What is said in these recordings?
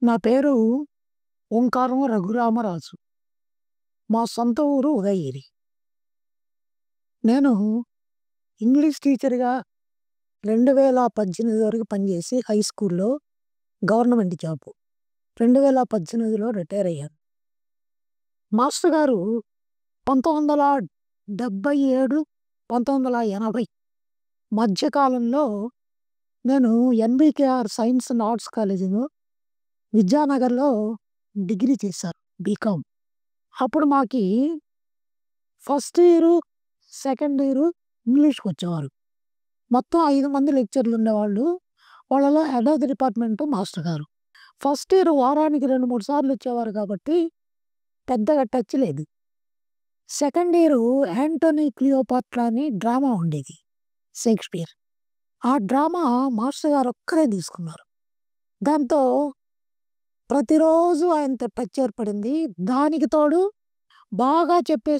నా పేరు ఓంకారం రఘురామరాజు. మా సొంత ఊరు ఉదయగిరి. నేను ఇంగ్లీష్ టీచర్‌గా 2018 వరకు పనిచేసి హై స్కూల్‌లో గవర్నమెంట్ జాబు. 2018లో రిటైర్ అయ్యాను. మాస్టర్ గారు 1977, 1980 మధ్య కాలంలో నేను ఎన్‌బీకేఆర్ సైన్స్ అండ్ ఆర్ట్స్ కాలేజీలో విద్యానగర్‌లో డిగ్రీ చేశాను బీకామ్. అప్పుడు మాకి ఫస్ట్ ఇయరు, సెకండ్ ఇయరు ఇంగ్లీష్‌కొచ్చేవారు. మొత్తం 5 మంది లెక్చరర్లు ఉండేవాళ్ళు. వాళ్ళలో head of the department master గారు. ఫస్ట్ ఇయర్ వారానికి 2, 3 సార్లు వచ్చేవారు కాబట్టి పెద్దగా టచ్ లేదు. సెకండ్ ఇయరు 'యాంటోనీ క్లియోపాట్రా' అని డ్రామా ఉండేది. షేక్స్‌పియర్. ఆ డ్రామా మాస్టర్ గారు ఒక్కరే తీసుకున్నారు. దాంతో ప్రతిరోజు ఆయనతో టచ్ ఏర్పడింది. దానికి తోడు బాగా చెప్పే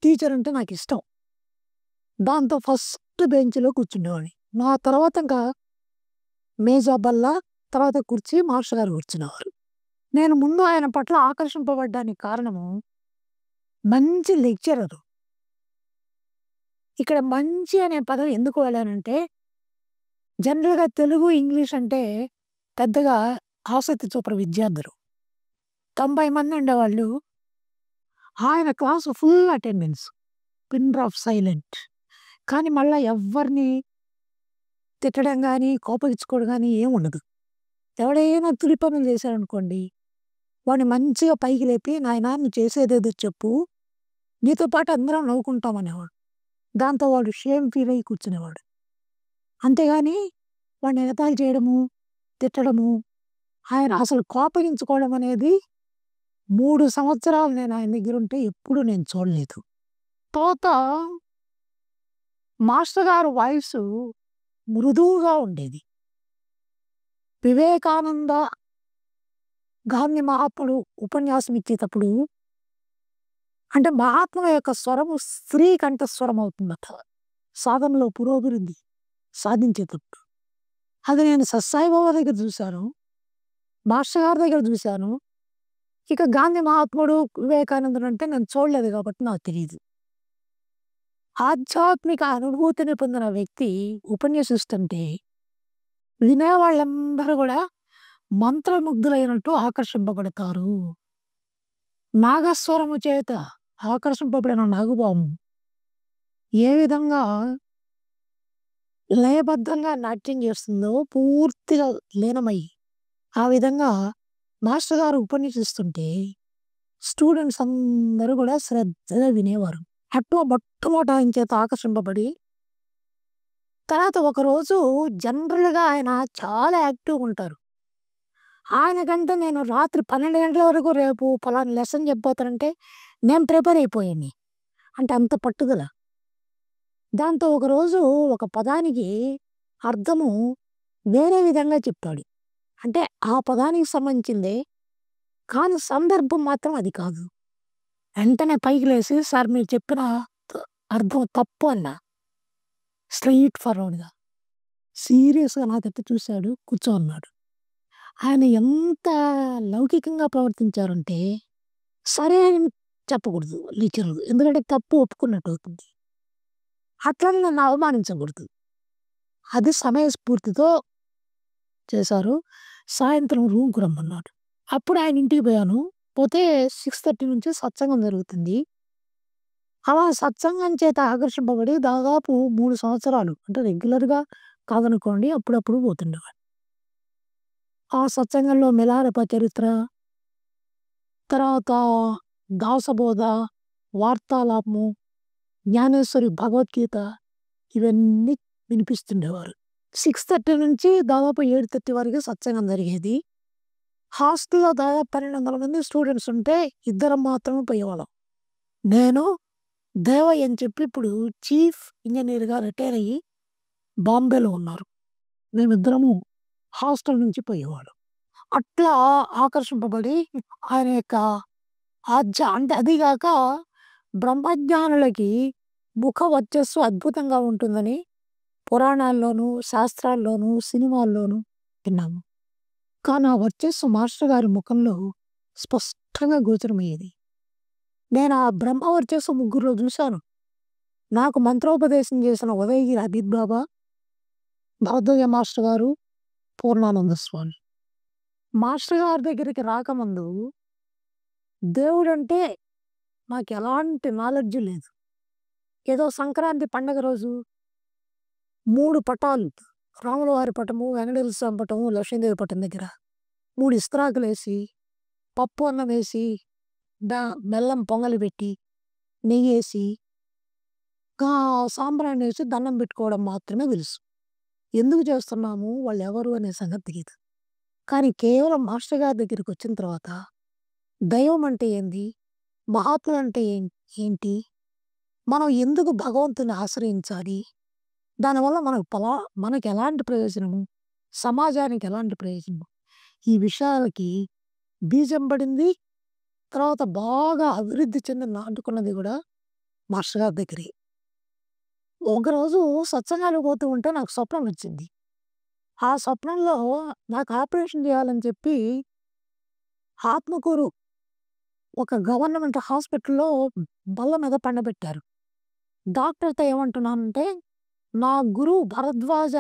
టీచర్ అంటే నాకిష్టం. దాంతో ఫస్ట్ బెంచ్‌లో కూర్చునేవాడిని. నా తర్వాత ఇంకా మేజా బల్ల, తర్వాత కుర్చీ మాస్టర్ గారు కూర్చునేవారు. నేను ముందు ఆయన పట్ల ఆకర్షింపబడ్డానికి కారణము మంచి లెక్చరరు. ఇక్కడ మంచి అనే పదం ఎందుకు వాడానంటే, జనరల్‌గా తెలుగు, ఇంగ్లీష్ అంటే పెద్దగా ఆసక్తి చూపరు విద్యార్థులు. 90 మంది ఉండేవాళ్ళు. ఆయన class full attendance. Pin drop silent. కానీ మళ్ళా ఎవ్వరిని తిట్టడం గానీ, కోపగించుకోవడం గానీ ఏముండదు. ఎవడైనా తులి పనులు చేశాడనుకోండి, వాడిని మంచిగా పైకి లేపి, "నాయనా నువ్వు చేసేదేదో చెప్పు. నీతో పాటు అందరం నవ్వుకుంటాం" అనేవాడు. దాంతో వాడు షేమ్ ఫీల్ అయ్యి కూర్చునేవాడు. అంతేగాని వాడిని ఎగతాళి చేయడము, తిట్టడము, ఆయన అసలు కోపగించుకోవడం అనేది 3 సంవత్సరాలు నేను ఆయన దగ్గరుంటే ఎప్పుడూ నేను చూడలేదు. తర్వాత మాస్టర్ గారు వాయిసు మృదువుగా ఉండేది. వివేకానంద గాంధీ మహాత్ముడు ఉపన్యాసం ఇచ్చేటప్పుడు అంటే మహాత్ముల యొక్క స్వరము స్త్రీ కంఠస్వరం అవుతుందట. సాధనలో పురోభివృద్ధి సాధించేటప్పుడు. అది నేను సత్సాయి బాబా దగ్గర చూశాను. మాస్టర్ గారి దగ్గర చూశాను. ఇక గాంధీ మహాత్ముడు, వివేకానందుడు అంటే నేను చూడలేదు కాబట్టి నాకు తెలీదు. ఆధ్యాత్మిక అనుభూతిని పొందిన వ్యక్తి ఉపన్యసిస్తుంటే వినేవాళ్ళందరూ కూడా మంత్రముగ్ధులైనట్టు ఆకర్షింపబడతారు. నాగస్వరము చేత ఆకర్షింపబడిన నాగుపాము ఏ విధంగా లయబద్ధంగా నాట్యం చేస్తుందో పూర్తిగా లీనమై, ఆ విధంగా మాస్టర్ గారు ఉపన్యసిస్తుంటే స్టూడెంట్స్ అందరూ కూడా శ్రద్ధగా వినేవారు. మొట్టమొదట ఆయన చేత ఆకర్షింపబడి, తర్వాత ఒకరోజు జనరల్‌గా ఆయన చాలా యాక్టివ్‌గా ఉంటారు. ఆయనకంటే నేను రాత్రి 12 గంటల వరకు రేపు పలానా లెసన్ చెప్పబోతానంటే నేను ప్రిపేర్ అయిపోయాన్ని. అంటే అంత పట్టుదల. దాంతో ఒకరోజు ఒక పదానికి అర్థము వేరే విధంగా చెప్తాడు. అంటే ఆ పదానికి సంబంధించిందే, కానీ సందర్భం మాత్రం అది కాదు. వెంటనే పైకి లేసి, "సార్ మీరు చెప్పిన అర్థం తప్పు" అన్నా. స్ట్రెయిట్ ఫార్వర్డ్‌గా. సీరియస్‌గా నా తట్టు చూసాడు. కూర్చో అన్నాడు. ఆయన ఎంత లౌకికంగా ప్రవర్తించారంటే, సరే అని చెప్పకూడదు లెక్చరరు. ఎందుకంటే తప్పు ఒప్పుకున్నట్టు అవుతుంది. అట్లని నన్ను అవమానించకూడదు. అది సమయస్ఫూర్తితో చేశారు. సాయంత్రం రూమ్‌కి రమ్మన్నాడు. అప్పుడు ఆయన ఇంటికి పోయాను. పోతే 6:30 నుంచి సత్సంగం జరుగుతుంది. అలా సత్సంగం చేత ఆకర్షింపబడి దాదాపు 3 సంవత్సరాలు అంటే రెగ్యులర్‌గా కాదనుకోండి అప్పుడప్పుడు పోతుండేవాడిని. ఆ సత్సంగంలో మిలారప చరిత్ర, తర్వాత దాసబోధ, వార్తాలాపము, జ్ఞానేశ్వరి భగవద్గీత ఇవన్నీ వినిపిస్తుండేవారు. 6:30 నుంచి దాదాపు 7:30 వరకు సత్సంగం జరిగేది. హాస్టల్‌లో దాదాపు 1200 మంది స్టూడెంట్స్ ఉంటే ఇద్దరం మాత్రమే పోయేవాళ్ళం. నేను, దేవయ్య అని చెప్పి ఇప్పుడు చీఫ్ ఇంజినీర్‌గా రిటైర్ అయ్యి బాంబేలో ఉన్నారు. మేమిద్దరము హాస్టల్ నుంచి పోయేవాళ్ళం. అట్లా ఆకర్షింపబడి ఆయన యొక్క అంటే అది గాక బ్రహ్మజ్ఞానులకి ముఖ వర్చస్సు అద్భుతంగా ఉంటుందని పురాణాల్లోనూ, శాస్త్రాల్లోనూ, సినిమాల్లోనూ విన్నాము. కానీ ఆ వర్చస్సు మాస్టర్ గారి ముఖంలో స్పష్టంగా గోచరమయ్యేది. నేను ఆ బ్రహ్మ వర్చస్సు ముగ్గురిలో చూశాను. నాకు మంత్రోపదేశం చేసిన ఉదయగిరి అబిద్ బాబా, భరద్వాజ మాస్టర్ గారు, పూర్ణానంద స్వామి. మాస్టర్ గారి దగ్గరికి రాకముందు దేవుడంటే నాకెలాంటి నాలెడ్జ్ లేదు. ఏదో సంక్రాంతి పండగ రోజు 3 పటాలు, రాముల వారి పటము, వెంకటేశ్వర స్వామి పటము, లక్ష్మీదేవి పటం దగ్గర 3 ఇస్తరాకులేసి, పప్పు అన్నం వేసి, బెల్లం పొంగలి పెట్టి, నెయ్యేసి, సాంబ్రాణి వేసి దండం పెట్టుకోవడం మాత్రమే తెలుసు. ఎందుకు చేస్తున్నాము, వాళ్ళెవరు అనే సంగతి తెలీదు. కానీ కేవలం మాస్టర్ గారి దగ్గరికి వచ్చిన తర్వాత దైవం అంటే ఏంది, మహాత్ములు అంటే ఏంటి, మనం ఎందుకు భగవంతుని ఆశ్రయించాలి, దానివల్ల మనకు ఎలాంటి ప్రయోజనము, సమాజానికి ఎలాంటి ప్రయోజనము, ఈ విషయాలకి బీజం పడింది. తర్వాత బాగా అభివృద్ధి చెంది నాటుకున్నది కూడా మాస్టర్ గారి దగ్గరే. ఒకరోజు సత్సంగాలకు పోతూ ఉంటే నాకు స్వప్నం వచ్చింది. ఆ స్వప్నంలో నాకు ఆపరేషన్ చేయాలని చెప్పి ఆత్మకూరు ఒక గవర్నమెంట్ హాస్పిటల్‌లో బల్ల మీద పండబెట్టారు. డాక్టర్‌తో ఏమంటున్నానంటే, నా గురువు భరద్వాజ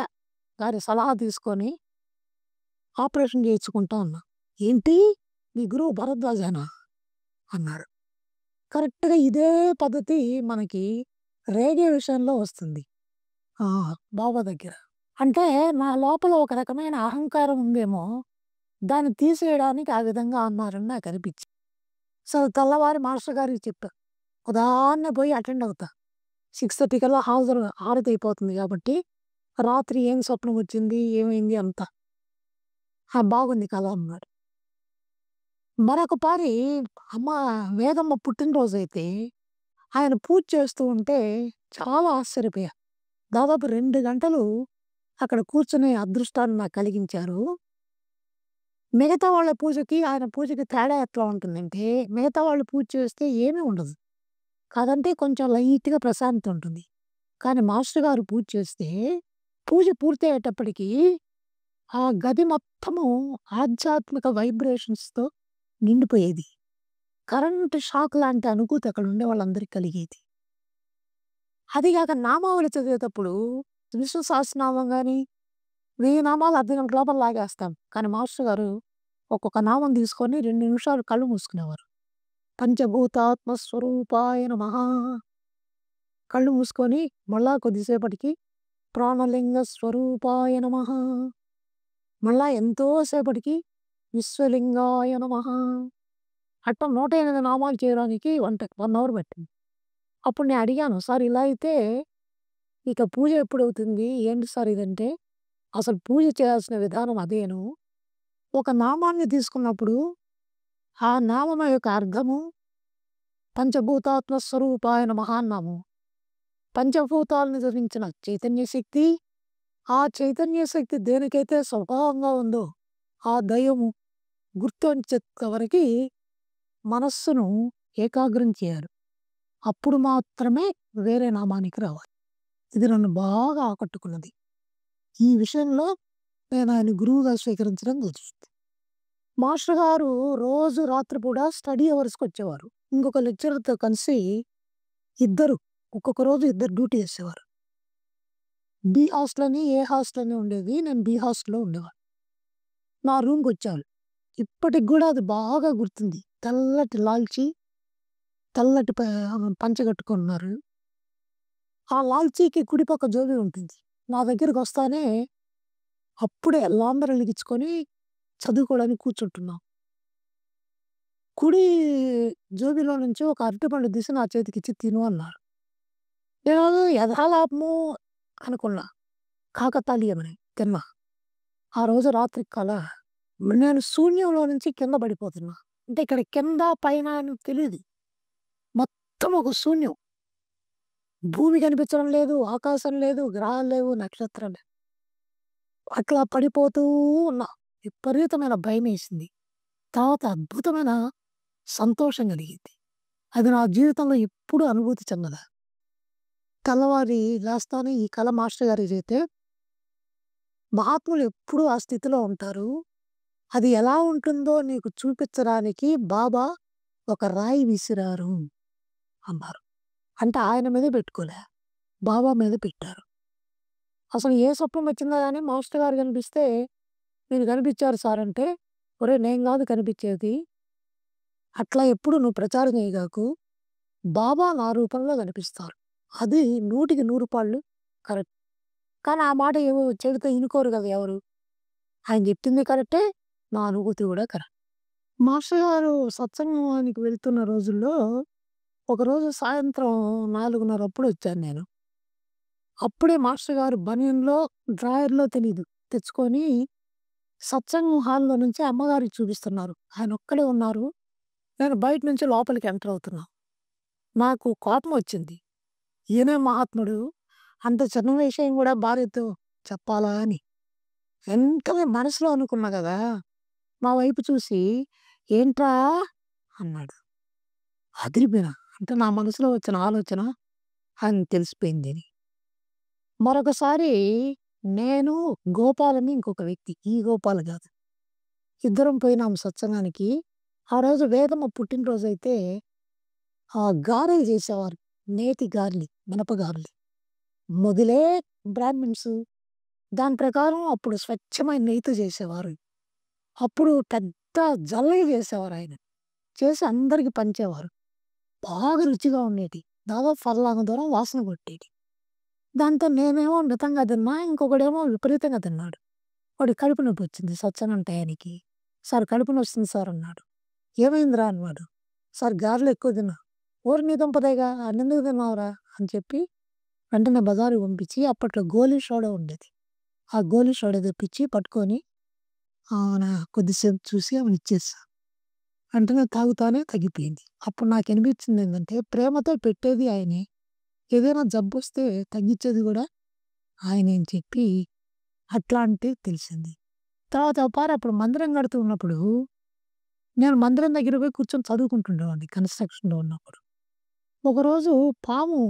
గారి సలహా తీసుకొని ఆపరేషన్ చేయించుకుంటా అన్నా. ఏంటి, మీ గురువు భరద్వాజేనా అన్నారు. కరెక్ట్‌గా ఇదే పద్ధతి మనకి రేడియో విషయంలో వస్తుంది. బాబా దగ్గర. అంటే నా లోపల ఒక రకమైన అహంకారం ఉందేమో, దాన్ని తీసేయడానికి ఆ విధంగా అన్నారని నాకు అనిపించింది. సో, తెల్లవారి మాస్టర్ గారికి చెప్పా. ఉదయాన్నే పోయి అటెండ్ అవుతా. 6:30 కల్లా హారతి అయిపోతుంది కాబట్టి, రాత్రి ఏం స్వప్నం వచ్చింది, ఏమైంది అంతా. బాగుంది కథ అన్నాడు. మరొక పారి వేదమ్మ పుట్టినరోజైతే ఆయన పూజ చేస్తూ ఉంటే చాలా ఆశ్చర్యపోయా. దాదాపు 2 గంటలు అక్కడ కూర్చునే అదృష్టాన్ని నాకు కలిగించారు. మిగతా వాళ్ళ పూజకి, ఆయన పూజకి తేడా ఎట్లా ఉంటుందంటే, మిగతా వాళ్ళు పూజ చేస్తే ఏమీ ఉండదు. కాదంటే కొంచెం లైట్‌గా ప్రశాంతత ఉంటుంది. కానీ మాస్టర్ గారు పూజ చేస్తే, పూజ పూర్తయ్యేటప్పటికి ఆ గది మొత్తము ఆధ్యాత్మిక వైబ్రేషన్స్‌తో నిండిపోయేది. కరెంట్ షాక్ లాంటి అనుభూతి అక్కడ ఉండే వాళ్ళందరికీ కలిగేది. అదిగాక నామావళి చదివేటప్పుడు విష్ణు సహస్రనామం గాని, 1000 నామాలు అర్ధగంట లోపల లాగేస్తాం. కానీ మాస్టర్ గారు ఒక్కొక్క నామం తీసుకొని 2 నిమిషాలు కళ్ళు మూసుకునేవారు. పంచభూతాత్మ స్వరూపాయ నమః. కళ్ళు మూసుకొని మళ్ళా కొద్దిసేపటికి ప్రాణలింగ స్వరూపాయ నమః. మళ్ళా ఎంతో సేపటికి విశ్వలింగాయ నమః. అట్లా 108 నామాలు చేయడానికి 1 అవర్ పట్టింది. అప్పుడు నేను అడిగాను, సార్ ఇలా అయితే ఇక పూజ ఎప్పుడవుతుంది, ఏంటి సార్ ఇదంటే, అసలు పూజ చేయాల్సిన విధానం అదేను. ఒక నామాన్ని తీసుకున్నప్పుడు ఆ నామం యొక్క అర్థము పంచభూతాత్మ స్వరూపాయ నమః అన్నాము. పంచభూతాలను ధరించిన చైతన్య శక్తి, ఆ చైతన్య శక్తి దేనికైతే స్వభావంగా ఉందో ఆ దైవము గుర్తొచ్చేంత వరకి మనస్సును ఏకాగ్రం చేయాలి. అప్పుడు మాత్రమే వేరే నామానికి రావాలి. ఇది నన్ను బాగా ఆకట్టుకున్నది. ఈ విషయంలో నేను ఆయన గురువుగా స్వీకరించడం కుదురుతుంది. మాస్టర్ గారు రోజు రాత్రిపూట స్టడీ అవర్స్‌కొచ్చేవారు. ఇంకొక లెక్చరర్‌తో కలిసి ఒక్కొక్క రోజు ఇద్దరు డ్యూటీ చేసేవారు. బి హాస్టల్ అని, ఏ హాస్టల్ అని ఉండేది. నేను బి హాస్టల్‌లో ఉండేవాడిని. నా రూమ్‌కొచ్చేవాళ్ళు. ఇప్పటికి గూడా అది బాగా గుర్తుంది. తెల్లటి లాల్చీ, తెల్లటి పంచ కట్టుకున్నారు. ఆ లాల్చీకి కుడి పక్క జోబీ ఉంటుంది. నా దగ్గరికొస్తానే అప్పుడే లాంతర్ వెలిగించుకొని చదువుకోవడానికి కూర్చుంటున్నాం. కుడి జోబీలో నుంచి ఒక అరటిపండు తీసి నా చేతికిచ్చి తిను అన్నారు. నేను యథాలాపము అనుకున్నా. కాకతాళీయమని తిన్నా. ఆ రోజు రాత్రి కల నేను శూన్యంలో నుంచి కింద పడిపోతున్నా. అంటే ఇక్కడ కింద, పైన అని తెలీదు. మొత్తం ఒక శూన్యం. భూమి కనిపించడం లేదు, ఆకాశం లేదు, గ్రహాలు లేవు, నక్షత్రాలు లేవు. అట్లా పడిపోతూ ఉన్నా. విపరీతమైన భయమేసింది. తర్వాత అద్భుతమైన సంతోషం కలిగింది. అది నా జీవితంలో ఎప్పుడూ అనుభూతి చెందల. తెల్లవారి లేస్తానే ఈ కల మాస్టర్ గారికి చెబితే, మహాత్ములు ఎప్పుడూ ఆ స్థితిలో ఉంటారు. అది ఎలా ఉంటుందో నీకు చూపించడానికి బాబా ఒక రాయి విసిరారు అన్నారు. అంటే ఆయన మీద పెట్టుకోలే. బాబా మీద పెట్టారు. అసలు ఏ స్వప్నం వచ్చిందో గాని మాస్టర్ గారు కనిపిస్తే, "మీరు కనిపించారు సార్" అంటే, "ఒరేయ్! నేను కాదు కనిపించేది. అట్లా ఎప్పుడు నువ్వు ప్రచారం చేయగాకు. బాబా నా రూపంలో కనిపిస్తారు. అది 100కి 100 కరెక్ట్." కానీ ఆ మాట చెబితే ఇనుకోరు కదా ఎవరు. ఆయన చెప్పింది కరెక్టే. నా అనుభూతి కూడా కరెక్ట్. మాస్టర్ గారు సత్సంగానికి వెళ్తున్న రోజుల్లో, ఒకరోజు సాయంత్రం 4:30 అప్పుడు వచ్చాను నేను. అప్పుడే మాస్టర్ గారు బనియన్‌లో, డ్రాయర్‌లో తెలీదు తెచ్చుకొని సత్సంగం హాల్‌లో నుంచి అమ్మగారికి చూపిస్తున్నారు. ఆయనొక్కడే ఉన్నారు. నేను బయట నుంచి లోపలికి ఎంటర్ అవుతున్నా. నాకు కోపమొచ్చింది. ఈయనే మహాత్ముడు. అంత చిన్న విషయం గూడా భార్యతో చెప్పాలా అని. వెంటనే మనసులో అనుకున్నా గదా! మా వైపు చూసి, "ఏంట్రా?" అన్నాడు. అదిరిపోయినా. అంటే నా మనసులో వచ్చిన ఆలోచన ఆయనకి తెలిసిపోయిందని. మరొకసారి నేను, గోపాల్ అని ఇంకొక వ్యక్తి. ఈ గోపాల్ గాదు. ఇద్దరం పోయినాం సత్సంగానికి. ఆ రోజు వేదమ్మ పుట్టినరోజైతే గారెలు చేసేవారు. నేతి గారెలు, మినప గారెలు. మొదలే బ్రాహ్మిన్స్. దాని ప్రకారం అప్పుడు స్వచ్ఛమైన నెయ్యితో చేసేవారు. అప్పుడు పెద్ద జల్లెడ చేసేవారాయన. చేసి అందరికి పంచేవారు. బాగా రుచిగా ఉండేటి. దాదాపు ఫర్లాంగ దూరం వాసన కొట్టేటి. దాంతో నేనేమో మితంగా తిన్నా. ఇంకొకడేమో విపరీతంగా తిన్నాడు. వాడికి కడుపు నొప్పొచ్చింది సత్సంగం టయానికి. "సార్ కడుపు నొస్తుంది సార్" అన్నాడు. "ఏమైందిరా?" అన్నాడు. "సార్ గారెలు ఎక్కువ తిన్నా." "ఓరి నీ దుంపదేగా అన్నెందుకు తిన్నావురా?" అని చెప్పి వెంటనే బజారుకి పంపించి అప్పట్లో గోలీ సోడా ఉండేది. ఆ గోలీ సోడా తెప్పించి పట్టుకొని కొద్దిసేపు చూసి ఆమెనిచ్చేసా. వెంటనే తాగుతానే తగ్గిపోయింది. అప్పుడు నాకనిపించిందేంటంటే ప్రేమతో పెట్టేది ఆయనే. ఏదైనా జబ్బొస్తే తగ్గించేది గూడా ఆయనే అని చెప్పి అట్లా అంటే తెలిసింది. తర్వాత అప్పుడు మందిరం కడుతూ ఉన్నప్పుడు, నేను మందిరం దగ్గర పోయి కూర్చొని చదువుకుంటుండేవాడిని కన్‌స్ట్రక్షన్‌లో ఉన్నప్పుడు. ఒకరోజు పాము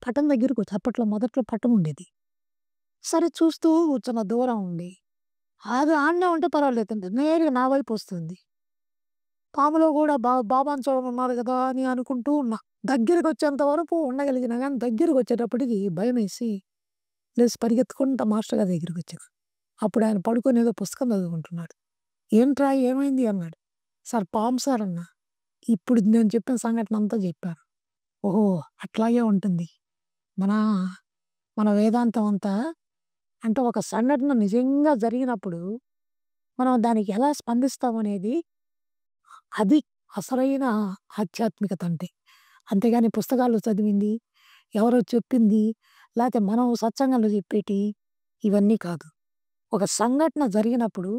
పటం దగ్గరకొచ్చి అప్పట్లో మొదట్లో పటం ఉండేది. సరే చూస్తూ కూర్చున్న దూరం ఉండి. అది ఆడనే ఉంటే పర్వాలేదండి. నేరుగా నా వైపొస్తుంది. పాములో గూడా బాబాని చూడమన్నారు గదా! అని అనుకుంటూ ఉన్నా. దగ్గరికొచ్చేంత వరకు ఉండగలిగినా గానీ, దగ్గరికొచ్చేటప్పటికి భయమేసి లేసి పరిగెత్తుకుంటా మాస్టర్ గారి దగ్గరికొచ్చాను. అప్పుడు ఆయన పడుకొని ఏదో పుస్తకం చదువుకుంటున్నాడు. "ఏంట్రా ఏమైంది?" అన్నాడు. "సార్ పాము సార్" అన్నా. ఇప్పుడు నేను చెప్పిన సంఘటన అంతా చెప్పాను. ఓహో! అట్లాగే ఉంటుంది. మన మన వేదాంతం అంతా అంటే ఒక సంఘటన నిజంగా జరిగినప్పుడు మనం దానికి ఎలా స్పందిస్తామనేది అది అసలైన ఆధ్యాత్మికత అంటే. అంతేగాని పుస్తకాల్లో చదివింది, ఎవరో చెప్పింది, లేతే మనం సత్సంగంలో చెప్పేటియి ఇవన్నీ కాదు. ఒక సంఘటన జరిగినప్పుడు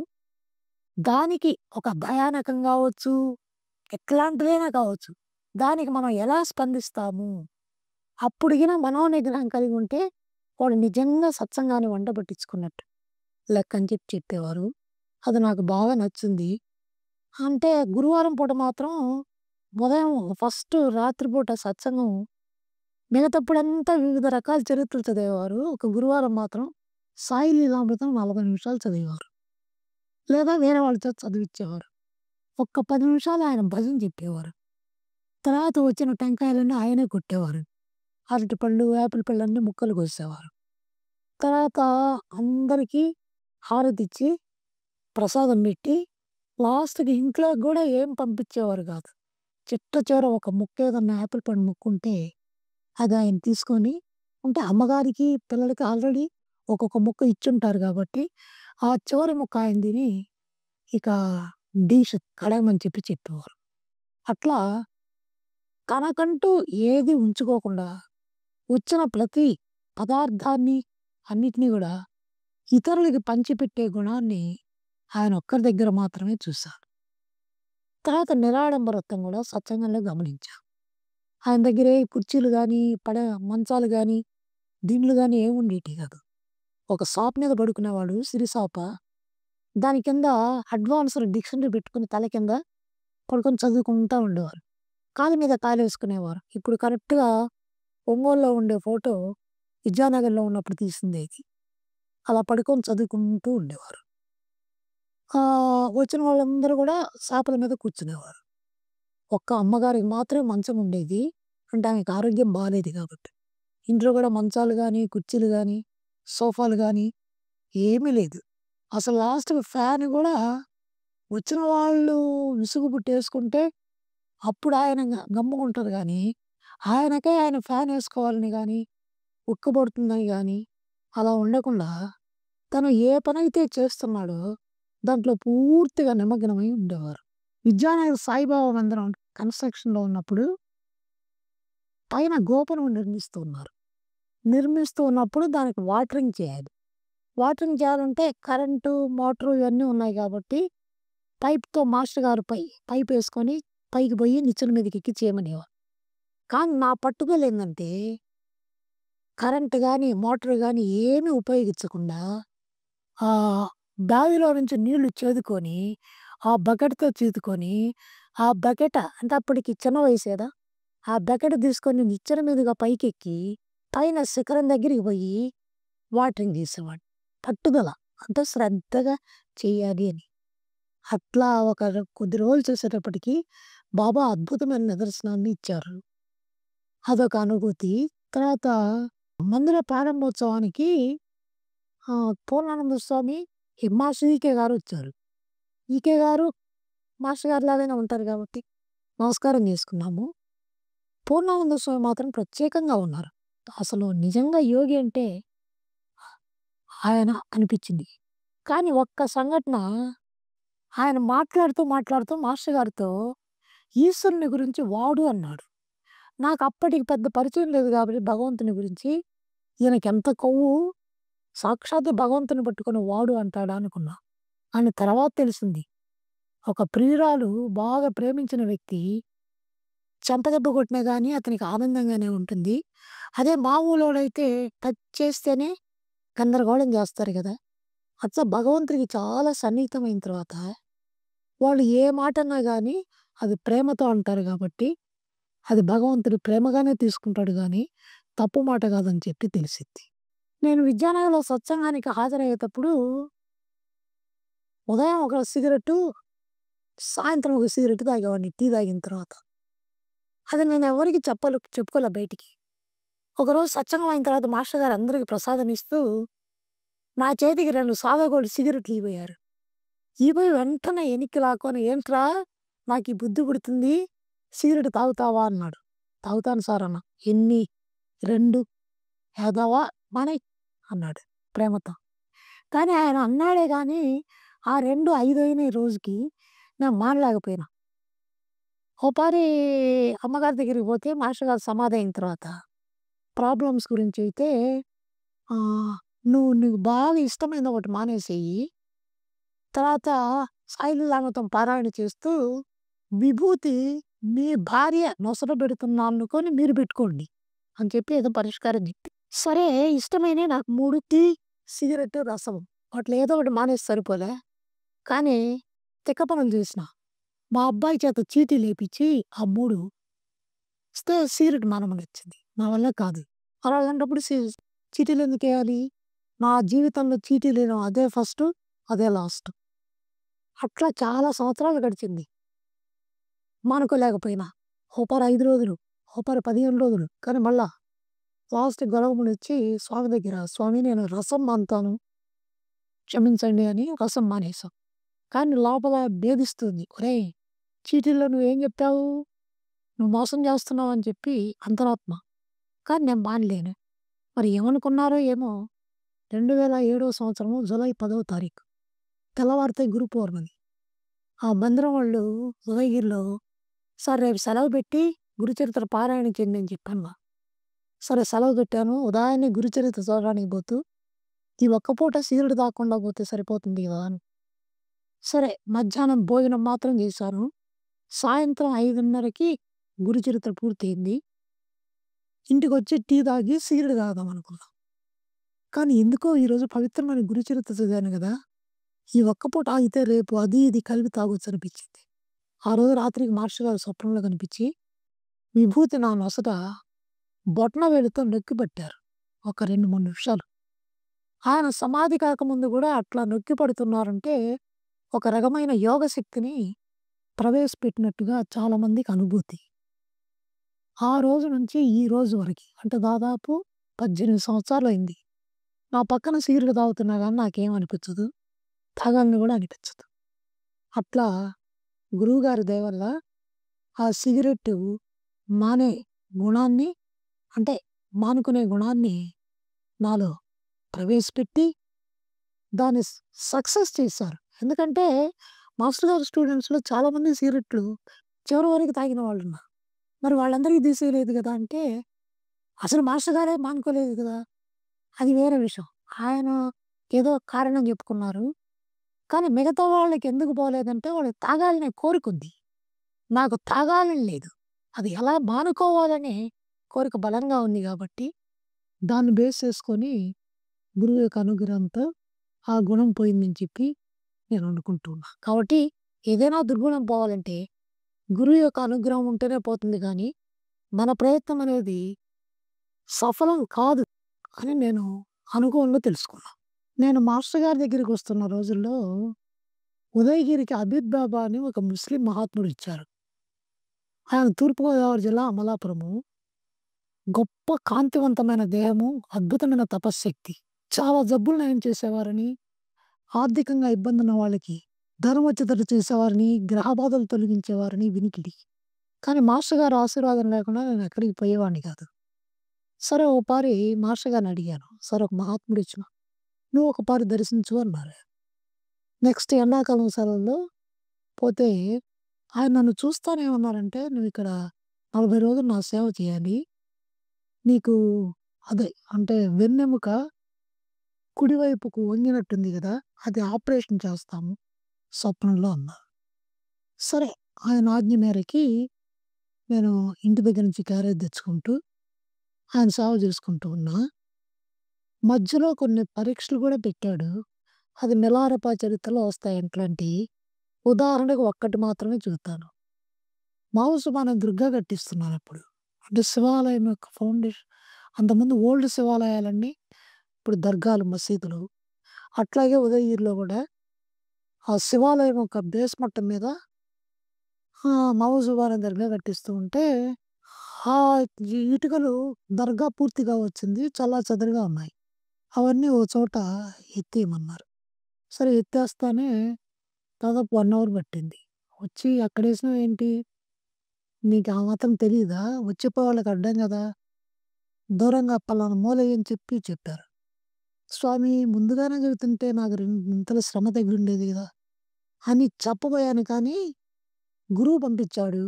దానికి ఒక భయానకం గావచ్చు, ఎట్లాంటిదైనా కావచ్చు. దానికి మనం ఎలా స్పందిస్తాము? అప్పుడు గిన మనోనిగ్రహం కలిగి ఉంటే వాడు నిజంగా సత్సంగాన్ని వంట పట్టించుకున్నట్టు లెక్కని చెప్పేవారు. అది నాకు బాగా నచ్చింది. అంటే గురువారం పూట మాత్రం ఉదయం ఫస్ట్ రాత్రిపూట సత్సంగం మిగతాప్పుడంతా వివిధ రకాల చరిత్రలు చదివేవారు. ఒక గురువారం మాత్రం సాయి లీలామృతం 40 నిమిషాలు చదివేవారు. లేదా వేరే వాళ్ళ చేత చదివిచ్చేవారు. ఒక్క 10 నిమిషాలు ఆయన భజన చెప్పేవారు. తర్వాత వచ్చిన టెంకాయలన్నీ ఆయనే కొట్టేవారు. అరటిపళ్ళు, యాపిల్ పళ్ళన్నీ ముక్కలు కోసేవారు. తర్వాత అందరికీ హారతిచ్చి, ప్రసాదం పెట్టి, లాస్ట్‌కి ఇంట్లోకి గూడా ఏం పంపించేవారు గాదు. చిట్ట చివర ఒక ముక్క ఏదన్నా యాపిల్ పండు ముక్కుంటే, అది ఆయన తీసుకొని అంటే అమ్మగారికి, పిల్లలకి ఆల్రెడీ ఒక్కొక్క ముక్క ఇచ్చుంటారు గాబట్టి, ఆ చివరి ముక్క ఆయన తిని, ఇక డిష్ కడగమని చెప్పేవారు. అట్లా తనకంటూ ఏది ఉంచుకోకుండా, వచ్చిన ప్రతి పదార్థాన్ని, అన్నిటిని గూడా ఇతరులకి పంచిపెట్టే గుణాన్ని ఆయన ఒక్కరి దగ్గర మాత్రమే చూశాను. తర్వాత నిరాడంబరత్వం గూడా సత్సంగంలో గమనించా. ఆయన దగ్గర ఏ కుర్చీలు గానీ, మంచాలు గానీ, దిండ్లు గానీ ఏముండేటివి గాదు. ఒక సాప మీద పడుకునేవాడు సిరి సాప. దాని కింద అడ్వాన్స్‌డ్ డిక్షనరీ పెట్టుకొని తల కింద పడుకొని చదువుకుంటా ఉండేవారు. కాలు మీద కాలేసుకునేవారు. ఇప్పుడు కరెక్ట్‌గా ఒంగోలులో ఉండే ఫోటో విద్యానగర్‌లో ఉన్నప్పుడు తీసిందే ఇది. అలా పడుకొని చదువుకుంటూ ఉండేవారు. వచ్చిన వాళ్ళందరూ గూడా సాపల మీద కూర్చునేవారు. ఒక్క అమ్మగారికి మాత్రమే మంచం ఉండేది. అంటే ఆమెకి ఆరోగ్యం బాలేదు కాబట్టి. ఇంట్లో గూడా మంచాలు గానీ, కుర్చీలు గానీ, సోఫాలు గానీ ఏమీ లేదు. అసలు లాస్ట్‌కి ఫ్యాన్ గూడా వచ్చిన వాళ్ళు విసుగు పుట్టేసుకుంటే అప్పుడు ఆయన గమ్ముకుంటారు గానీ, ఆయనకే ఆయన ఫ్యానేసుకోవాలని గానీ, ఉక్కబడుతుందని గానీ, అలా ఉండకుండా తను ఏ పనైతే చేస్తున్నాడో దాంట్లో పూర్తిగా నిమగ్నమై ఉండేవారు. విద్యానగర్ సాయిబాబా మందిరం కన్‌స్ట్రక్షన్‌లో ఉన్నప్పుడు పైన గోపురం నిర్మిస్తూ ఉన్నారు. నిర్మిస్తూ ఉన్నప్పుడు దానికి వాటరింగ్ చేయాలి. వాటరింగ్ చేయాలంటే కరెంటు, మోటారు ఇవన్నీ ఉన్నాయి కాబట్టి పైప్‌తో మాస్టర్ గారు పైపేసుకొని పైకి పోయి నిచ్చెన మీదకెక్కి చేయమనేవారు. కానీ నా పట్టుదల ఏందంటే కరెంట్ గాని, మోటార్ గాని ఏమీ ఉపయోగించకుండా బావిలో నుంచి నీళ్లు చేదుకొని, ఆ బకెట్‌తో చీతుకొని, ఆ బకెట అంటే అప్పటికి చిన్న వయసు గదా! ఆ బకెట్ తీసుకొని నిచ్చెన మీదుగా పైకెక్కి, పైన శిఖరం దగ్గరికి పోయి వాటరింగ్ చేసేవాడిని. పట్టుదల. అంటే శ్రద్ధగా చెయ్యాలి అని. అట్లా కొద్ది రోజులు చేసేటప్పటికి బాబా అద్భుతమైన నిదర్శనాన్ని ఇచ్చారు. అదొక అనుభూతి. తర్వాత మందిర ప్రారంభోత్సవానికి పూర్ణానంద స్వామి, మాస్టర్ ఈకే గారొచ్చారు. ఈకే గారు మాస్టర్ గారు లాగానే ఉంటారు కాబట్టి నమస్కారం చేసుకున్నాము. పూర్ణానంద స్వామి మాత్రం ప్రత్యేకంగా ఉన్నారు. అసలు నిజంగా యోగి అంటే ఆయన అనిపించింది. కానీ ఒక్క సంఘటన ఆయన మాట్లాడుతూ మాస్టర్ గారితో ఈశ్వరుని గురించి వాడు అన్నాడు. నాకు అప్పటికి పెద్ద పరిచయం లేదు కాబట్టి భగవంతుని గురించి ఈయనకెంత కొవ్వు సాక్షాత్తు భగవంతుని పట్టుకొని వాడు అంటాడా అనుకున్నా. అని తర్వాత తెలిసింది. ఒక ప్రియురాలు బాగా ప్రేమించిన వ్యక్తి చెంపదెబ్బ కొట్టినా గానీ అతనికి ఆనందంగానే ఉంటుంది. అదే మామూలోడైతే టచ్ చేస్తేనే గందరగోళం చేస్తారు గదా! అట్లా భగవంతుడికి చాలా సన్నిహితమైన తర్వాత వాళ్ళు ఏ మాటన్నా గానీ అది ప్రేమతో అంటారు గాబట్టి, అది భగవంతుడు ప్రేమగానే తీసుకుంటాడు గానీ, తప్పు మాట గాదని చెప్పి తెలిసిద్ది. నేను విద్యానగర్‌లో సత్సంగానికి హాజరయ్యేటప్పుడు ఉదయం ఒక సిగరెట్టు, సాయంత్రం ఒక సిగరెట్ తాగేవాడిని టీ తాగిన తర్వాత. అది నేనెవ్వరికీ చెప్పుకోలే బయటికి. ఒకరోజు సత్సంగం అయిన తర్వాత మాస్టర్ గారు అందరికి ప్రసాదం ఇస్తూ, నా చేతికి 2 సాదా గోల్డ్ సిగరెట్లు ఇయ్యబోయారు. ఇయ్యబోయి వెంటనే ఎనిక్కి లాక్కొని, "ఏంట్రా నాకీ బుద్ధి పుడుతుంది. సిగరెట్ తాగుతావా?" అన్నాడు. "తాగుతాను సార్" అన్నా. "ఎన్ని?" "2" "ఎదవ మానేయ్" అన్నాడు ప్రేమతో. కానీ ఆయన అన్నాడే గానీ, ఆ 2 5 అయినాయి రోజుకి. నేను మానలేకపోయినా. ఓపారి అమ్మగారి దగ్గరికి పోతే మాస్టర్ గారు సమాధి అయిన తర్వాత ప్రాబ్లమ్స్ గురించైతే నీకు బాగా ఇష్టమైంది ఒకటి మానేసేయి. తర్వాత సాయి లీలామృతం పారాయణ చేస్తూ విభూతి మీ భార్య నొసట పెడుతున్నా అనుకోని మీరు పెట్టుకోండి అని చెప్పి ఏదో పరిష్కారం చెప్పి. సరే ఇష్టమైనయి నాకు 3 టీ, సిగరెట్, రసం. వాటిలో ఏదో ఒకటి మానేస్తే సరిపోలే. కానీ తిక్క పనులు చేసిన. మా అబ్బాయి చేత చీటీలేపిచ్చి ఆ 3 ఇస్తే సిగరెట్ మానమనొచ్చింది. నా వల్ల కాదు. అలాంటప్పుడు చీటీలెందుకేయాలి? నా జీవితంలో చీటీలేయడం అదే ఫస్టు, అదే లాస్టు. అట్లా చాలా సంవత్సరాలు గడిచింది. మానుకోలేకపోయినా. ఓపారి 5 రోజులు, ఓపారి 15 రోజులు. కానీ మళ్ళా లాస్ట్‌కి గొడవపడొచ్చి స్వామి దగ్గర, "స్వామి నేను రసం మానుతాను. క్షమించండి" అని రసం మానేశా. కానీ లోపల భేదిస్తుంది. "ఒరేయ్! చీటీల్లో నువ్వేం చెప్పావు? నువ్వు మోసం చేస్తున్నావు" అని చెప్పి అంతరాత్మ. కానీ నేను మానలేను. మరి ఏమనుకున్నారో ఏమో 2007 సంవత్సరము జూలై 10వ తారీఖు. తెల్లవారితే గురు పౌర్ణమి. ఆ మందిరం వాళ్ళు ఉదయగిరిలో, "సార్ రేపు సెలవు పెట్టి గురుచరిత్ర పారాయణ చేయండి" అని చెప్పాను. సరే సెలవు పెట్టాను. ఉదయాన్నే గురుచరిత్ర చదవడానికి పోతూ, ఈ ఒక్క పూట సిగరెట్ తాగకుండా పోతే సరిపోతుంది గదా అని. సరే మధ్యాహ్నం భోజనం మాత్రం చేశాను. సాయంత్రం 5:30కి గురుచరిత్ర పూర్తయింది. ఇంటికొచ్చి టీ తాగి సిగరెట్ తాగుదాం అనుకున్నా. కానీ ఎందుకో ఈరోజు పవిత్రమైన గురుచరిత్ర చదివాను గదా! ఈ ఒక్క పూట ఆగితే రేపు అది ఇది కలిపి తాగొచ్చనిపించింది. ఆ రోజు రాత్రికి మాస్టర్ గారు స్వప్నంలో కనిపించి, విభూతి నా నొసట బొటన వేలుతో నొక్కి పట్టారు. ఒక 2, 3 నిమిషాలు. ఆయన సమాధి కాకముందు గూడా అట్లా నొక్కి పడుతున్నారంటే, ఒక రకమైన యోగ శక్తిని ప్రవేశపెట్టినట్టుగా చాలామందికి అనుభూతి. ఆ రోజు నుంచి ఈ రోజు వరకి అంటే దాదాపు 18 సంవత్సరాలయింది. నా పక్కన సిగరెట్ తాగుతున్నా గానీ నాకేం అనిపించదు. తాగాలని గూడా అనిపించదు. అట్లా గురువుగారి దయ వల్ల ఆ సిగరెట్టు మానే గుణాన్ని అంటే మానుకునే గుణాన్ని నాలో ప్రవేశపెట్టి దాన్ని సక్సెస్ చేశారు. ఎందుకంటే మాస్టర్ గారి స్టూడెంట్స్‌లో చాలామంది సిగరెట్లు చివరి వరకు తాగిన వాళ్ళున్నారు. మరి వాళ్ళందరికీ తీసేయలేదు గదా! అంటే అసలు మాస్టర్ గారే మానుకోలేదు గదా! అది వేరే విషయం. ఆయన ఏదో కారణం చెప్పుకున్నారు. కానీ మిగతా వాళ్ళకి ఎందుకు పోలేదంటే వాళ్ళకి తాగాలనే కోరికుంది. నాకు తాగాలని లేదు. అది ఎలా మానుకోవాలనే కోరిక బలంగా ఉంది గాబట్టి దాన్ని బేస్ చేసుకొని గురువు యొక్క అనుగ్రహంతో ఆ గుణం పోయిందని చెప్పి నేను అనుకుంటూ ఉన్నా. కాబట్టి ఏదైనా దుర్గుణం పోవాలంటే గురువు యొక్క అనుగ్రహం ఉంటేనే పోతుంది గానీ, మన ప్రయత్నం అనేది సఫలం కాదు అని నేను అనుభవంలో తెలుసుకున్నా. నేను మాస్టర్ గారి దగ్గరికొస్తున్న రోజుల్లో ఉదయగిరికి అబిద్ బాబా అని ఒక ముస్లిం మహాత్ముడిచ్చారు. ఆయన తూర్పుగోదావరి జిల్లా అమలాపురము. గొప్ప కాంతివంతమైన దేహము, అద్భుతమైన తపశ్శక్తి. చాలా జబ్బులు నయం చేసేవారని, ఆర్థికంగా ఇబ్బందున్న వాళ్ళకి ధనమొచ్చేటట్టు చేసేవారని, గ్రహ బాధలు తొలగించేవారని వినికిడి. కానీ మాస్టర్ గారి ఆశీర్వాదం లేకుండా నేను ఎక్కడికి పోయేవాడిని కాదు. సరే ఓ పారి మాస్టర్ గారిని అడిగాను. "సార్ ఒక మహాత్ముడిచ్చిన నువ్వు ఒక పారి దర్శించు" అన్నారు. నెక్స్ట్ ఎండాకాలం సెలవుల్లో పోతే ఆయన నన్ను చూస్తానే ఏమన్నారంటే, "నువ్విక్కడ 40 రోజులు నా సేవ చేయాలి. నీకు అదే అంటే వెన్నెముక కుడివైపుకు వంగినట్టుంది గదా! అది ఆపరేషన్ చేస్తాము స్వప్నంలో" అన్నారు. సరే ఆయన ఆజ్ఞ మేరకి నేను ఇంటి దగ్గర నుంచి క్యారేజ్ తెచ్చుకుంటూ, ఆయన సేవ చేసుకుంటూ ఉన్నా. మధ్యలో కొన్ని పరీక్షలు గూడా పెట్టాడు. అది మిలారెపా చరిత్రలో వస్తాయి అట్లాంటియి. ఉదాహరణకు ఒక్కటి మాత్రమే చెబుతాను. మౌసుమ అనే దుర్గా కట్టిస్తున్నానప్పుడు. అంటే శివాలయం యొక్క ఫౌండేషన్ అంతకుముందు ఓల్డ్ శివాలయాలన్నీ ఇప్పుడు దర్గాలు, మసీదులు. అట్లాగే ఉదయగిరిలో గూడా ఆ శివాలయం యొక్క బేస్ మట్టం మీద మౌజుమ అనే దర్గా కట్టిస్తూ ఉంటే, ఆ ఇటుకలు దర్గా పూర్తిగా వచ్చింది. చెల్లాచెదరుగా ఉన్నాయి. అవన్నీ ఓ చోట ఎత్తేయమన్నారు. సరే ఎత్తేస్తానే దాదాపు 1 అవర్ పట్టింది. వచ్చి అక్కడేసినవేంటి? నీకు ఆ మాత్రం తెలీదా? వచ్చిపోయేవాళ్ళకి అడ్డం గదా! దూరంగా పలానా మూలెయ్యి అని చెప్పారు. స్వామి ముందుగానే చెబుతుంటే నాకు ఇంతలో శ్రమ తగిలుండేది గదా! అని చెప్పబోయాను కానీ, గురువు పంపించాడు.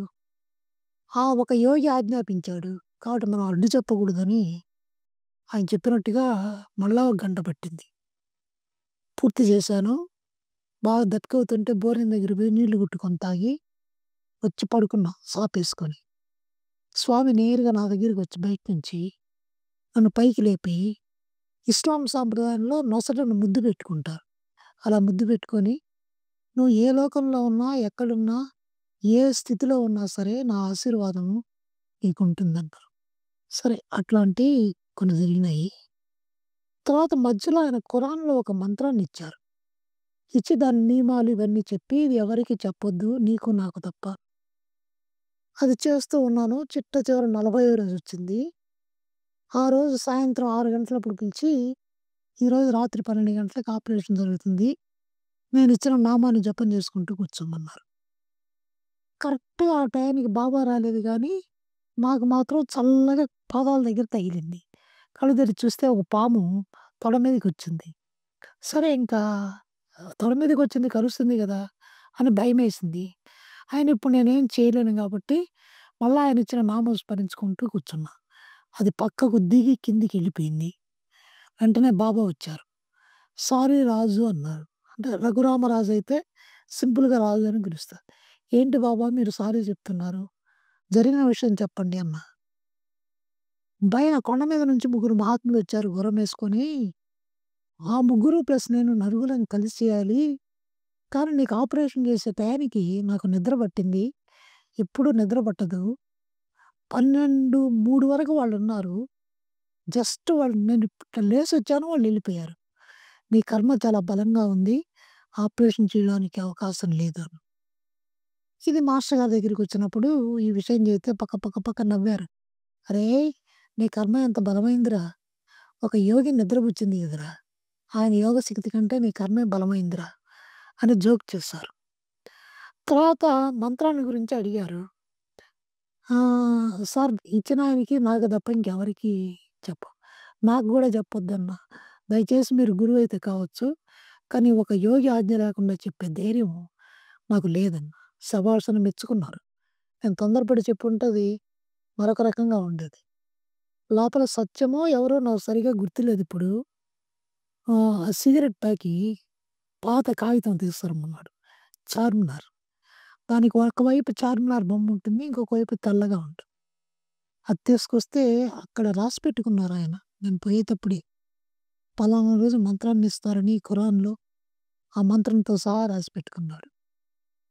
ఒక యోగి ఆజ్ఞాపించాడు. కాబట్టి మనం అడ్డు చెప్పకూడదని ఆయన చెప్పినట్టుగా మళ్ళా ఒక గంట పట్టింది. పూర్తి చేశాను. బాగా దప్పికవుతుంటే బోరిన దగ్గర పోయి నీళ్లు కొట్టుకొని తాగి వచ్చి పడుకున్నా సాపేసుకొని. స్వామి నేరుగా నా దగ్గరికొచ్చి బయట నుంచి నన్ను పైకి లేపి, ఇస్లాం సాంప్రదాయంలో నొసటన ముద్దు పెట్టుకుంటారు. అలా ముద్దు పెట్టుకొని, "నువ్వు ఏ లోకంలో ఉన్నా, ఎక్కడున్నా, ఏ స్థితిలో ఉన్నా సరే నా ఆశీర్వాదము నీకుంటుందన్నారు." సరే అట్లాంటియి కొన్ని జరిగినాయి. తర్వాత మధ్యలో ఆయన ఖురాన్‌లో ఒక మంత్రాన్నిచ్చారు. ఇచ్చి దాని నియమాలు ఇవన్నీ చెప్పి, "ఇది ఎవరికీ చెప్పొద్దు. నీకు నాకు తప్ప." అది చేస్తూ ఉన్నాను. చిట్ట చివరి 40వ రోజొచ్చింది. ఆ రోజు సాయంత్రం 6 గంటలప్పుడు పిలిచి, "ఈరోజు రాత్రి 12 గంటలకు ఆపరేషన్ జరుగుతుంది. నేనిచ్చిన నామాన్ని జపం చేసుకుంటూ కూర్చోమన్నారు." కరెక్ట్‌గా ఆ టయానికి బాబా రాలేదు గానీ, నాకు మాత్రం చల్లగా పాదాల దగ్గర తగిలింది. కళ్ళు తెరిచి చూస్తే ఒక పాము తొడ మీదకొచ్చింది. సరే ఇంకా తొడ మీదకొచ్చింది కరుస్తుంది గదా! అని భయమేసింది. అయినా ఇప్పుడు నేనేం చేయలేను గాబట్టి, మళ్ళా ఆయనిచ్చిన నామం స్మరించుకుంటూ కూర్చున్నా. అది పక్కకు దిగి కిందికెళ్ళిపోయింది. వెంటనే బాబా వచ్చారు. "సారీ రాజు" అన్నారు. అంటే రఘురామరాజు అయితే సింపుల్‌గా రాజు అని పిలుస్తారు. "ఏంటి బాబా మీరు సారీ చెప్తున్నారు? జరిగిన విషయం చెప్పండి" అన్నా. పైన కొండ మీద నుంచి ముగ్గురు మహాత్ములొచ్చారు గుర్రమేసుకొని. ఆ ముగ్గురు ప్లస్ నేను నలుగురం కలిసి చేయాలి. కానీ నీకు ఆపరేషన్ చేసే టయానికి నాకు నిద్ర పట్టింది. ఎప్పుడు నిద్ర పట్టదు. 12:03 వరకు వాళ్ళున్నారు. జస్ట్ వాళ్ళు నేను ఇట్లా లేసొచ్చాను వాళ్ళెళ్ళిపోయారు. నీ కర్మ చాలా బలంగా ఉంది. ఆపరేషన్ చేయడానికి అవకాశం లేదు. ఇది మాస్టర్ గారి దగ్గరికొచ్చినప్పుడు ఈ విషయం చెబితే పక పక పక నవ్వారు. "అరేయ్! నీ కర్మ ఎంత బలమైందిరా! ఒక యోగి నిద్రపుచ్చింది కదరా! ఆయన యోగ శక్తి కంటే నీ కర్మే బలమైందిరా" అని జోక్ చేశారు. తర్వాత మంత్రాన్ని గురించి అడిగారు. సార్ ఇచ్చిన ఆయనకి నాకు తప్ప ఇంకెవరికీ చెప్పు. నాకు గూడా చెప్పొద్దన్నా. దయచేసి మీరు గురువైతే కావచ్చు. కానీ ఒక యోగి ఆజ్ఞ లేకుండా చెప్పే ధైర్యం నాకు లేదన్నా. శభాష్! మెచ్చుకున్నారు. నేను తొందరపడి చెప్పుంటే అది మరొక రకంగా ఉండేది. లోపల సత్యమో ఎవరో నాకు సరిగ్గా గుర్తులేదిప్పుడు. సిగరెట్ ప్యాకి పాత కాగితం తీస్తారమ్మన్నాడు. చార్మినార్. దానికి ఒకవైపు చార్మినార్ బొమ్ముంటుంది. ఇంకొక వైపు తెల్లగా ఉంటుంది. అది తీసుకొస్తే అక్కడ రాసి పెట్టుకున్నారాయన. నేను పోయేటప్పుడే పలానా రోజు మంత్రాన్ని ఇస్తారని ఖురాన్‌లో ఆ మంత్రంతో సహా రాసి పెట్టుకున్నాడు.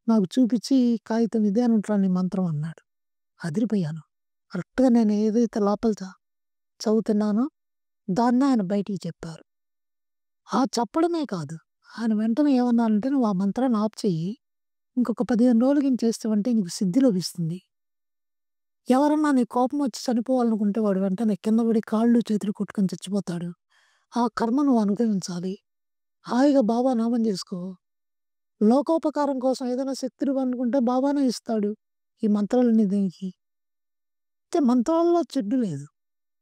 నాకు చూపిచ్చి కాగితం ఇదేనంట్రా నీ మంత్రం అన్నాడు. అదిరిపోయాను. కరెక్ట్‌గా నేను ఏదైతే లోపల చదువుతున్నానో దాన్నే ఆయన బయటికి చెప్పారు. ఆ చెప్పడమే కాదు. ఆయన వెంటనే ఏమన్నారంటే "నువ్వు ఆ మంత్రాన్ని ఆపు చెయ్యి. ఇంకొక 15 రోజులకి ఇంక చేస్తావంటే నీకు సిద్ధి లభిస్తుంది. ఎవరన్నా నీకు కోపమొచ్చి చనిపోవాలనుకుంటే వాడు వెంటనే కింద పడి కాళ్ళు, చేతులు కొట్టుకొని చచ్చిపోతాడు. ఆ కర్మ నువ్వు అనుభవించాలి. హాయిగా బాబా నామం చేసుకో. లోకోపకారం కోసం ఏదైనా శక్తినివ్వాలనుకుంటే బాబానే ఇస్తాడు. ఈ మంత్రాలన్నీ దేనికి? అయితే మంత్రాల్లో చెడ్డు లేదు.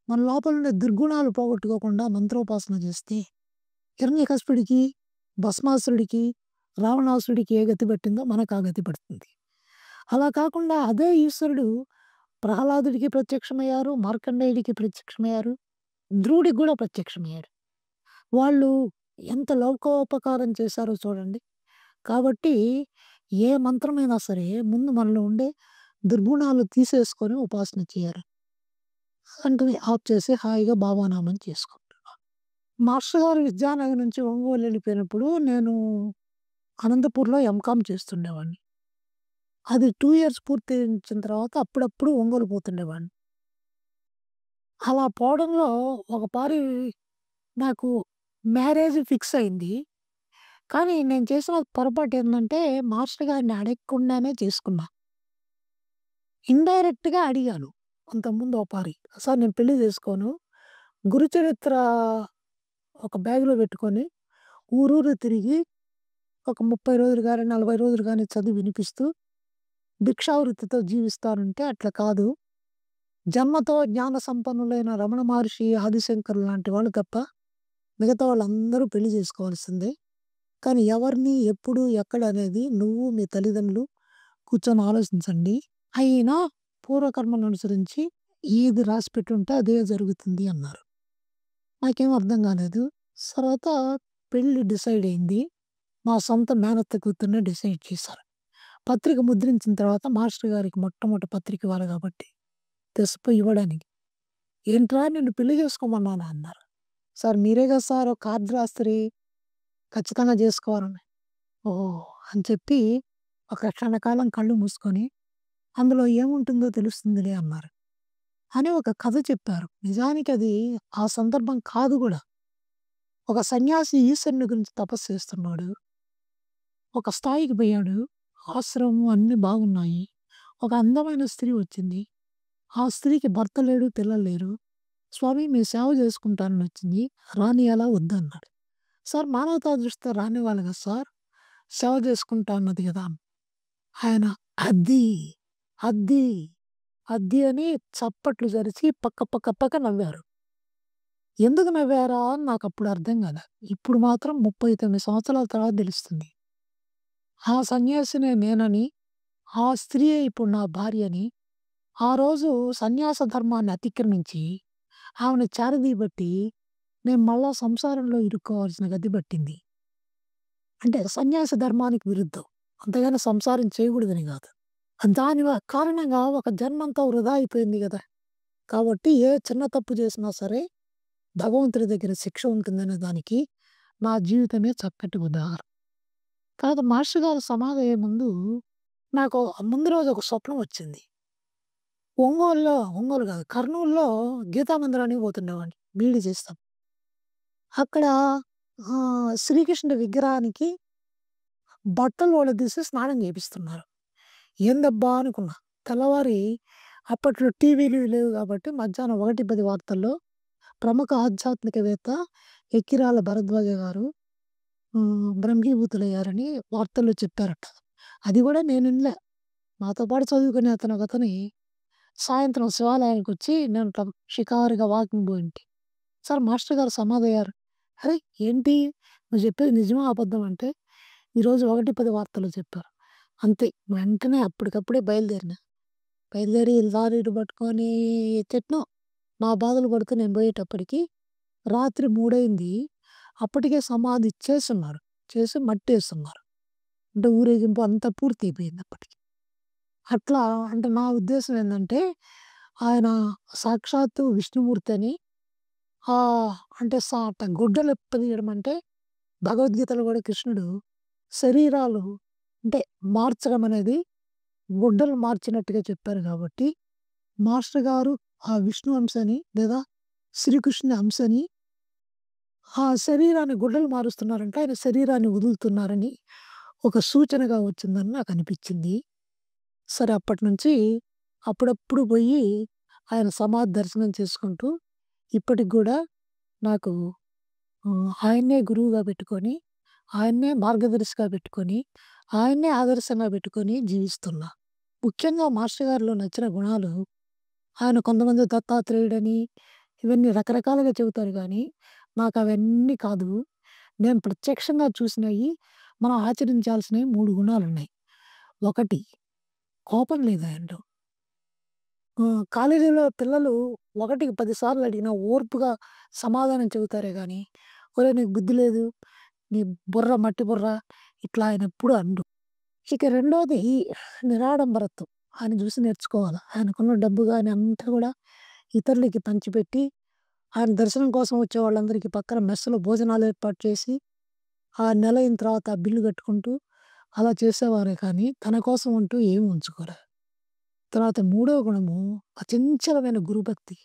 మన లోపల ఉండే దుర్గుణాలు పోగొట్టుకోకుండా మంత్రోపాసన చేస్తే హిరణ్యకశిపుడికి, భస్మాసురుడికి, రావణాసురుడికి ఏ గతి పట్టిందో మనకు ఆ గతి పడుతుంది. అలా కాకుండా అదే ఈశ్వరుడు ప్రహ్లాదుడికి ప్రత్యక్షమయ్యారు. మార్కండేయుడికి ప్రత్యక్షమయ్యారు. ధ్రువుడికి గూడా ప్రత్యక్షమయ్యాడు. వాళ్ళు ఎంత లోకోపకారం చేశారో చూడండి. కాబట్టి ఏ మంత్రమైనా సరే ముందు మనలో ఉండే దుర్గుణాలు తీసేసుకొని ఉపాసన చేయాలి. వెంటనే ఆఫ్ చేసి హాయిగా బాబానామం చేసుకుంటున్నా. మాస్టర్ గారు విద్యానగర్ నుంచి ఒంగోలు వెళ్ళిపోయినప్పుడు నేను అనంతపూర్‌లో ఎంకామ్ చేస్తుండేవాడిని. అది 2 ఇయర్స్ పూర్తించిన తర్వాత అప్పుడప్పుడు ఒంగోలు పోతుండేవాడిని. అలా పోవడంలో ఒకపారి నాకు మ్యారేజ్ ఫిక్స్ అయింది. కానీ నేను చేసిన పొరపాటు ఏందంటే మాస్టర్ గారిని అడగకుండానే చేసుకున్నా. ఇండైరెక్ట్‌గా అడిగాను. అంతకుముందు ఓ పారి. సార్ నేను పెళ్లి చేసుకోను. గురుచరిత్ర ఒక బ్యాగ్‌లో పెట్టుకొని ఊరూరు తిరిగి ఒక 30 రోజులు గాని, 40 రోజులు గాని చదివి వినిపిస్తూ భిక్షావృత్తితో జీవిస్తానంటే అట్లా కాదు. జన్మతో జ్ఞాన సంపన్నులైన రమణ మహర్షి, ఆదిశంకరులు లాంటి వాళ్ళు తప్ప మిగతా వాళ్ళందరూ పెళ్లి చేసుకోవాల్సిందే. కానీ ఎవరిని, ఎప్పుడు, ఎక్కడ అనేది నువ్వు, మీ తల్లిదండ్రులు కూర్చొని ఆలోచించండి. అయినా పూర్వకర్మను అనుసరించి ఏది రాసిపెట్టుంటే అదే జరుగుతుంది అన్నారు. నాకేం అర్థం కాలేదు. తర్వాత పెళ్లి డిసైడ్ అయింది. మా సొంత మేనత్త కూతుర్నే డిసైడ్ చేశారు. పత్రిక ముద్రించిన తర్వాత మాస్టర్ గారికి మొట్టమొదటి పత్రిక ఇవ్వాలి కాబట్టి తెసిపోయి ఇవ్వడానికి. "ఏంట్రా నిన్ను పెళ్లి చేసుకోమన్నానా?" అన్నారు. "సార్ మీరే కదా సార్ ఒక కార్డ్ రాస్తిరి. ఖచ్చితంగా చేసుకోవాలని." ఓహ్! అని చెప్పి ఒక క్షణకాలం కళ్ళు మూసుకొని, "అందులో ఏముంటుందో తెలుస్తుందిలే" అన్నారు. అని ఒక కథ చెప్పారు. నిజానికి అది ఆ సందర్భం కాదు గూడా. ఒక సన్యాసి ఈశ్వరుని గురించి తపస్సు చేస్తున్నాడు. ఒక స్థాయికి పోయాడు. ఆశ్రమం అన్నీ బాగున్నాయి. ఒక అందమైన స్త్రీ వచ్చింది. ఆ స్త్రీకి భర్త లేడు, పిల్లలు లేరు. "స్వామి మీ సేవ చేసుకుంటాననొచ్చింది. రానియాలా వద్దా?" అన్నాడు. "సార్ మానవతా దృష్టితో రానివ్వాలి కదా సార్! సేవ చేసుకుంటా అన్నది కదా!" ఆయన "అద్ది, అద్ది, అద్ది" అని చప్పట్లు జరిచి పక్క పక్క పక్క నవ్వారు. ఎందుకు నవ్వారా అని నాకప్పుడు అర్థం కాలే. ఇప్పుడు మాత్రం 39 సంవత్సరాల తర్వాత తెలుస్తుంది. ఆ సన్యాసినే నేనని, ఆ స్త్రీయే ఇప్పుడు నా భార్యని, ఆ రోజు సన్యాస ధర్మాన్ని అతిక్రమించి ఆమెను చేరదీయబట్టి నేను మళ్ళా సంసారంలో ఇరుక్కోవాల్సిన గతి పట్టింది. అంటే సన్యాస ధర్మానికి విరుద్ధం. అంతేగాని సంసారం చేయకూడదని కాదు. దాని కారణంగా ఒక జన్మంతా వృధా అయిపోయింది గదా! కాబట్టి ఏ చిన్న తప్పు చేసినా సరే భగవంతుడి దగ్గర శిక్ష ఉంటుందనే దానికి నా జీవితమే చక్కటి ఉదాహరణ. తర్వాత మాస్టర్ గారు సమాధి అయ్యే ముందు నాకు ముందు రోజు ఒక స్వప్నం వచ్చింది. ఒంగోలు కాదు కర్నూలులో గీతా మందిరానికి పోతుండేవాడిని బీఈడీ చేస్తాం. అక్కడ శ్రీకృష్ణుడి విగ్రహానికి బట్టలు వడదీసి స్నానం చేపిస్తున్నారు. ఏందబ్బా అనుకున్నా. తెల్లవారి అప్పట్లో టీవీలు లేవు కాబట్టి మధ్యాహ్నం 1:10 వార్తల్లో ప్రముఖ ఆధ్యాత్మికవేత్త ఎక్కిరాల భరద్వాజ గారు బ్రహ్మీభూతులయ్యారని వార్తల్లో చెప్పారట. అది కూడా నేను వినలే. నాతో పాటు చదువుకునే ఒకతని సాయంత్రం శివాలయానికొచ్చి నేను షికారుగా వాకింగ్ పోయింటి. సార్ మాస్టర్ గారు సమాధయ్యారు. అరే! ఏంటి నువ్వు చెప్పేది నిజమా? అబద్ధం అంటే, ఈరోజు 1:10 వార్తల్లో చెప్పారు. అంతే వెంటనే అప్పటికప్పుడే బయలుదేరి లారీలు పట్టుకొని ఎట్టెట్నో నా బాధలు పడుతూ నేను పోయేటప్పటికి రాత్రి 3 అయింది. అప్పటికే సమాధి చేసున్నారు. చేసి మట్టేస్తున్నారు. అంటే ఊరేగింపు అంతా పూర్తయిపోయింది అప్పటికి. అట్లా అంటే నా ఉద్దేశం ఏందంటే, ఆయన సాక్షాత్తు విష్ణుమూర్తి అని అంటే గుడ్డలు ఇప్పదీయడం అంటే భగవద్గీతలో కూడా కృష్ణుడు శరీరాలు అంటే మార్చడం అనేది గుడ్డలు మార్చినట్టుగా చెప్పారు కాబట్టి, మాస్టర్ గారు ఆ విష్ణు అంశని లేదా శ్రీకృష్ణుని అంశని ఆ శరీరాన్ని గుడ్డలు మారుస్తున్నారంటే ఆయన శరీరాన్ని వదులుతున్నారని ఒక సూచనగా వచ్చిందని నాకు అనిపించింది. సరే అప్పటినుంచి అప్పుడప్పుడు పోయి ఆయన సమాధి దర్శనం చేసుకుంటూ ఇప్పటికి కూడా నాకు ఆయన్నే గురువుగా పెట్టుకొని, ఆయన్నే మార్గదర్శిగా పెట్టుకొని, ఆయన్నే ఆదర్శంగా పెట్టుకొని జీవిస్తున్నా. ముఖ్యంగా మాస్టర్ గారిలో నచ్చిన గుణాలు ఆయన కొంతమంది దత్తాత్రేయుడని ఇవన్నీ రకరకాలుగా చెబుతారు కానీ, నాకు అవన్నీ కాదు. నేను ప్రత్యక్షంగా చూసినయి, మనం ఆచరించాల్సినవి 3 గుణాలున్నాయి. ఒకటి కోపం లేదు ఆయనలో. కాలేజీలో పిల్లలు 1కి 10 సార్లు అడిగినా ఓర్పుగా సమాధానం చెబుతారే గానీ, "ఒరేయ్! నీకు బుద్ధి లేదు. నీ బుర్ర మట్టి బుర్ర" ఇట్లా ఆయన ఎప్పుడు అనడు. ఇక రెండోది నిరాడంబరత్వం. ఆయన చూసి నేర్చుకోవాలి. ఆయనకున్న డబ్బు గాని అంతా కూడా ఇతరులకి పంచిపెట్టి, ఆయన దర్శనం కోసం వచ్చే వాళ్ళందరికీ పక్కన మెస్‌లో భోజనాలు ఏర్పాటు చేసి, ఆ నెల అయిన తర్వాత ఆ బిల్లు కట్టుకుంటూ అలా చేసేవారే కానీ, తన కోసం అంటూ ఏమి ఉంచుకోలే. తర్వాత మూడో గుణము అచంచలమైన గురుభక్తి.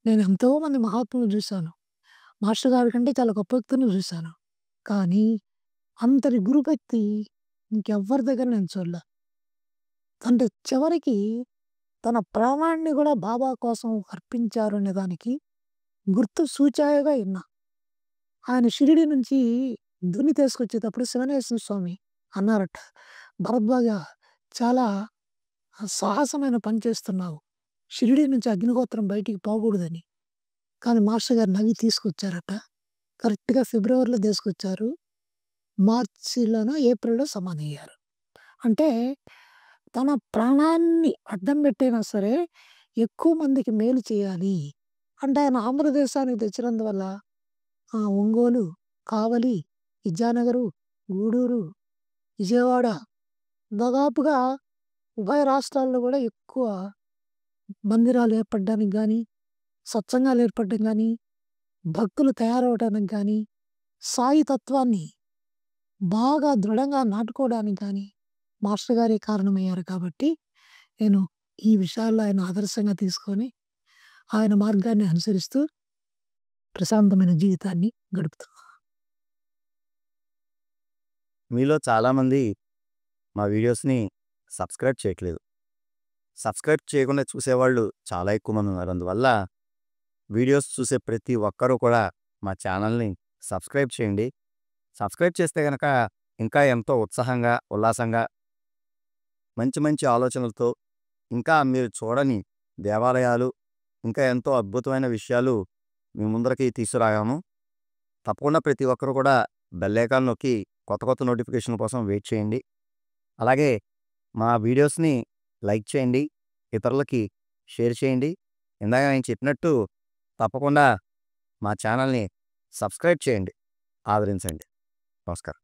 నేను ఎంతోమంది మహాత్ములను చూశాను. మాస్టర్ గారి కంటే చాలా గొప్ప వ్యక్తులను చూశాను. కానీ అంతటి గురుభక్తి ఇంకెవ్వరి దగ్గర నేను చూడలే. అంటే చివరికి తన ప్రాణాన్ని కూడా బాబా కోసం అర్పించారు అనే దానికి గుర్తు సూచాయగా విన్నా. ఆయన షిరిడి నుంచి దున్ని తీసుకొచ్చేటప్పుడు శివనేశ్వర స్వామి అన్నారట, "భరద్వాజ చాలా సాహసమైన పని చేస్తున్నావు. షిరిడి నుంచి అగ్నిహోత్రం బయటికి పోకూడదని." కానీ మాస్టర్ గారు నవ్వి తీసుకొచ్చారట. కరెక్ట్‌గా ఫిబ్రవరిలో తీసుకొచ్చారు. మార్చిలోనో, ఏప్రిల్‌లో సమాధయ్యారు. అంటే తన ప్రాణాన్ని అడ్డం పెట్టైనా సరే ఎక్కువ మందికి మేలు చేయాలి. అంటే ఆయన ఆంధ్రదేశానికి తెచ్చినందువల్ల ఒంగోలు, కావలి, విద్యానగరు, గూడూరు, విజయవాడ దాదాపుగా ఉభయ రాష్ట్రాల్లో కూడా ఎక్కువ మందిరాలు ఏర్పడడానికి గానీ, సత్సంగాలు ఏర్పడడం గానీ, భక్తులు తయారవ్వడానికి గానీ, సాయి తత్వాన్ని బాగా దృఢంగా నాటుకోవడానికి గానీ మాస్టర్ గారే కారణమయ్యారు కాబట్టి, నేను ఈ విషయాల్లో ఆయన ఆదర్శంగా తీసుకొని, ఆయన మార్గాన్ని అనుసరిస్తూ ప్రశాంతమైన జీవితాన్ని గడుపుతున్నా. మీలో చాలామంది మా వీడియోస్‌ని సబ్స్క్రైబ్ చేయట్లేదు. సబ్స్క్రైబ్ చేయకుండా చూసేవాళ్ళు చాలా ఎక్కువ మంది ఉన్నారు. అందువల్ల వీడియోస్ చూసే ప్రతి ఒక్కరూ కూడా మా ఛానల్‌ని సబ్స్క్రైబ్ చేయండి. సబ్స్క్రైబ్ చేస్తే గనక ఇంకా ఎంతో ఉత్సాహంగా, ఉల్లాసంగా, మంచి మంచి ఆలోచనలతో, ఇంకా మీరు చూడని దేవాలయాలు, ఇంకా ఎంతో అద్భుతమైన విషయాలు మీ ముందరికి తీసుకురాగాము. తప్పకుండా ప్రతి ఒక్కరు కూడా బెల్ ఐకాన్ నొక్కి కొత్త కొత్త నోటిఫికేషన్ల కోసం వెయిట్ చేయండి. అలాగే మా వీడియోస్‌ని లైక్ చేయండి, ఇతరులకి షేర్ చేయండి. ఇందాక నేను చెప్పినట్టు తప్పకుండా మా ఛానల్‌ని సబ్స్క్రైబ్ చేయండి, ఆదరించండి. నమస్కారం.